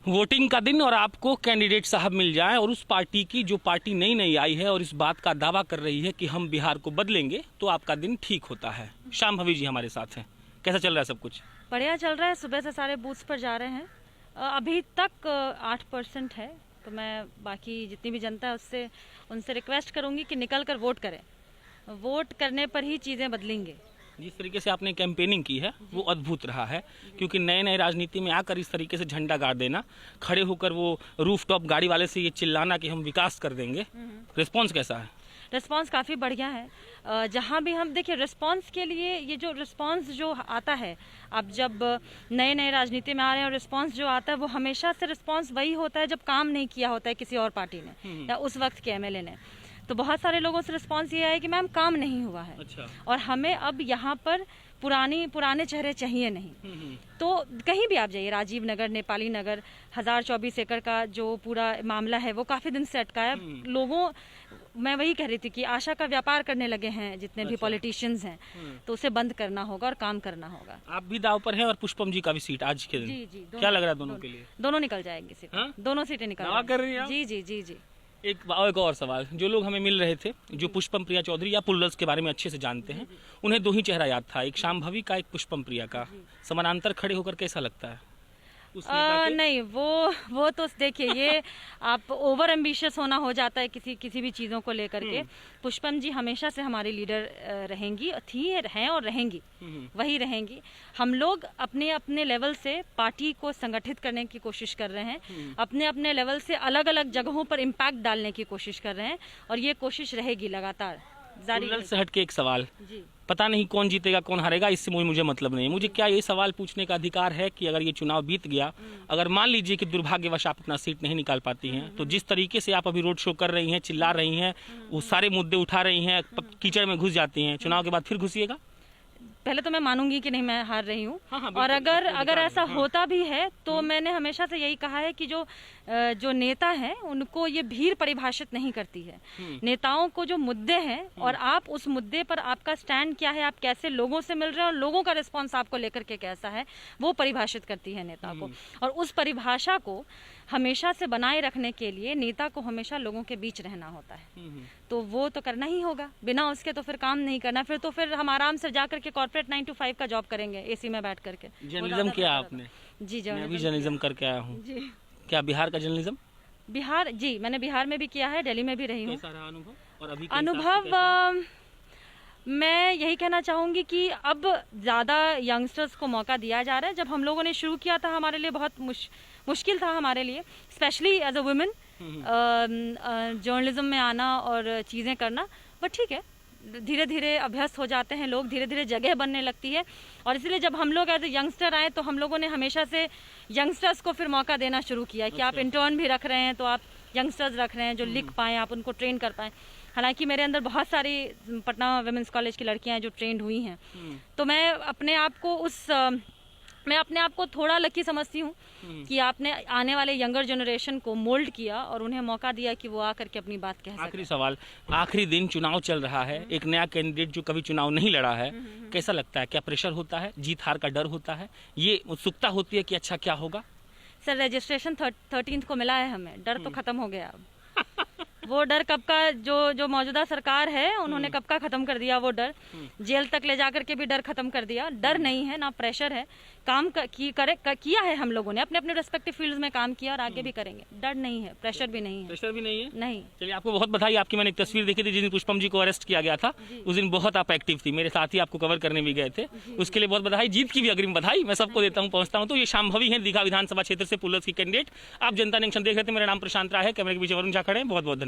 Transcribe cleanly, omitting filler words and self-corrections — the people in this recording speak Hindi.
वोटिंग का दिन और आपको कैंडिडेट साहब मिल जाएं और उस पार्टी की जो पार्टी नई नई आई है और इस बात का दावा कर रही है कि हम बिहार को बदलेंगे, तो आपका दिन ठीक होता है। शांभवी जी हमारे साथ हैं, कैसा चल रहा है सब कुछ? बढ़िया चल रहा है, सुबह से सारे बूथ्स पर जा रहे हैं। अभी तक 8% है, तो मैं बाकी जितनी भी जनता है उनसे रिक्वेस्ट करूंगी कि निकल कर वोट करें। वोट करने पर ही चीज़ें बदलेंगे। जिस तरीके से आपने कैंपेनिंग की है वो अद्भुत रहा है, क्योंकि नए नए राजनीति में आकर इस तरीके से झंडा गाड़ देना, खड़े होकर वो रूफटॉप गाड़ी वाले से ये चिल्लाना कि हम विकास कर देंगे, रिस्पांस कैसा है? रिस्पांस काफ़ी बढ़िया है। जहाँ भी हम देखिए रिस्पांस के लिए, ये जो रिस्पांस जो आता है, अब जब नए नए राजनीति में आ रहे हैं और रिस्पांस जो आता है वो हमेशा से रिस्पांस वही होता है जब काम नहीं किया होता है किसी और पार्टी ने या उस वक्त के एमएलए ने। तो बहुत सारे लोगों से रिस्पांस ये है कि मैम काम नहीं हुआ है। अच्छा। और हमें अब यहाँ पर पुराने चेहरे चाहिए नहीं। तो कहीं भी आप जाइए, राजीव नगर, नेपाली नगर, 1024 एकड़ का जो पूरा मामला है वो काफी दिन से अटका है। लोगों, मैं वही कह रही थी कि आशा का व्यापार करने लगे हैं जितने भी पॉलिटिशियंस हैं, तो उसे बंद करना होगा और काम करना होगा। आप भी दाव पर हैं और पुष्पम जी का भी सीट आज के दिन। जी, क्या लग रहा है दोनों के लिए? दोनों निकल जाएंगी सीट। दोनों सीटें निकल कर रही हैं? जी जी जी जी। एक और सवाल, जो लोग हमें मिल रहे थे जो पुष्पम प्रिया चौधरी या पुल्लर्स के बारे में अच्छे से जानते हैं, उन्हें दो ही चेहरा याद था, एक शांभवी का, एक पुष्पम प्रिया का। समानांतर खड़े होकर कैसा लगता है? नहीं, वो तो देखिए, ये आप ओवर एम्बिशियस होना हो जाता है किसी भी चीजों को लेकर के। पुष्पम जी हमेशा से हमारी लीडर रहेंगी, हैं और रहेंगी, वही रहेंगी। हम लोग अपने अपने लेवल से पार्टी को संगठित करने की कोशिश कर रहे हैं, अपने अपने लेवल से अलग अलग जगहों पर इम्पैक्ट डालने की कोशिश कर रहे हैं, और ये कोशिश रहेगी लगातार जारी। से हट के एक सवाल, पता नहीं कौन जीतेगा कौन हारेगा, इससे मुझे मतलब नहीं। मुझे क्या ये सवाल पूछने का अधिकार है कि अगर ये चुनाव बीत गया, अगर मान लीजिए कि दुर्भाग्यवश आप अपना सीट नहीं निकाल पाती हैं, तो जिस तरीके से आप अभी रोड शो कर रही हैं, चिल्ला रही हैं, वो सारे मुद्दे उठा रही हैं, कीचड़ में घुस जाती हैं, चुनाव के बाद फिर घुसिएगा? पहले तो मैं मानूंगी कि नहीं, मैं हार रही हूँ। और अगर ऐसा होता भी है तो मैंने हमेशा से यही कहा है कि जो नेता हैं उनको ये भीड़ परिभाषित नहीं करती है। नेताओं को जो मुद्दे हैं और आप उस मुद्दे पर आपका स्टैंड क्या है, आप कैसे लोगों से मिल रहे हैं और लोगों का रिस्पांस आपको लेकर के कैसा है, वो परिभाषित करती है नेता को। और उस परिभाषा को हमेशा से बनाए रखने के लिए नेता को हमेशा लोगों के बीच रहना होता है। तो वो तो करना ही होगा, बिना उसके तो फिर काम नहीं करना। फिर तो हम आराम से जाकर के कॉर्पोरेट 9 to 5 का जॉब करेंगे एसी में बैठ करके। जर्नलिज्म किया आपने? जी, मैं भी जर्नलिज्म करके आया हूँ। जी। क्या बिहार का जर्नलिज्म? बिहार, जी, मैंने बिहार में भी किया है, दिल्ली में भी रही हूँ। कैसा रहा अनुभव? और अभी अनुभव मैं यही कहना चाहूंगी कि अब ज्यादा यंगस्टर्स को मौका दिया जा रहा है। जब हम लोगों ने शुरू किया था हमारे लिए बहुत मुश्किल था, हमारे लिए specially as a women journalism में आना और चीजें करना। बट ठीक है, धीरे धीरे अभ्यस्त हो जाते हैं लोग, धीरे धीरे जगह बनने लगती है। और इसलिए जब हम लोग एज ए यंगस्टर आए तो हम लोगों ने हमेशा से यंगस्टर्स को फिर मौका देना शुरू किया कि आप इंटर्न भी रख रहे हैं, तो आप यंगस्टर्स रख रहे हैं जो लिख पाएँ, आप उनको ट्रेन कर पाएँ। हालांकि मेरे अंदर बहुत सारी पटना वुमेन्स कॉलेज की लड़कियां हैं जो ट्रेंड हुई हैं, तो मैं अपने आप को थोड़ा लकी समझती हूँ कि आपने आने वाले यंगर जनरेशन को मोल्ड किया और उन्हें मौका दिया कि वो आकर के अपनी बात कह सके। आखिरी सवाल, आखिरी दिन चुनाव चल रहा है, एक नया कैंडिडेट जो कभी चुनाव नहीं लड़ा है, कैसा लगता है? क्या प्रेशर होता है? जीत हार का डर होता है? ये उत्सुकता होती है कि अच्छा क्या होगा? सर, रजिस्ट्रेशन 13 को मिला है हमें, डर तो खत्म हो गया अब। वो डर कब का, जो मौजूदा सरकार है उन्होंने कब का खत्म कर दिया वो डर। जेल तक ले जाकर के भी डर खत्म कर दिया। डर नहीं है, ना प्रेशर है। काम किया है हम लोगों ने, अपने अपने रेस्पेक्टिव फील्ड्स में काम किया और आगे भी करेंगे। डर नहीं है, प्रेशर भी नहीं है। प्रेशर भी नहीं है? नहीं। चलिए, आपको बहुत बधाई। आपकी मैंने एक तस्वीर देखी थी जिस दिन पुष्पम जी को अरेस्ट किया गया था, उस दिन बहुत आप एक्टिव थी, मेरे साथ ही आपको कवर करने भी गए थे, उसके लिए बहुत बधाई। जीत की भी अग्रिम बधाई मैं सबको देता हूँ, पहुंचता हूँ। तो ये शांभवी है, दीघा विधानसभा क्षेत्र से पुल्लर्स की कैंडिडेट। आप जनता जंक्शन देख रहे थे, मेरा नाम प्रशांत राय है, कैमरे के पीछे वरुण झा खड़े हैं। बहुत बहुत धन्यवाद।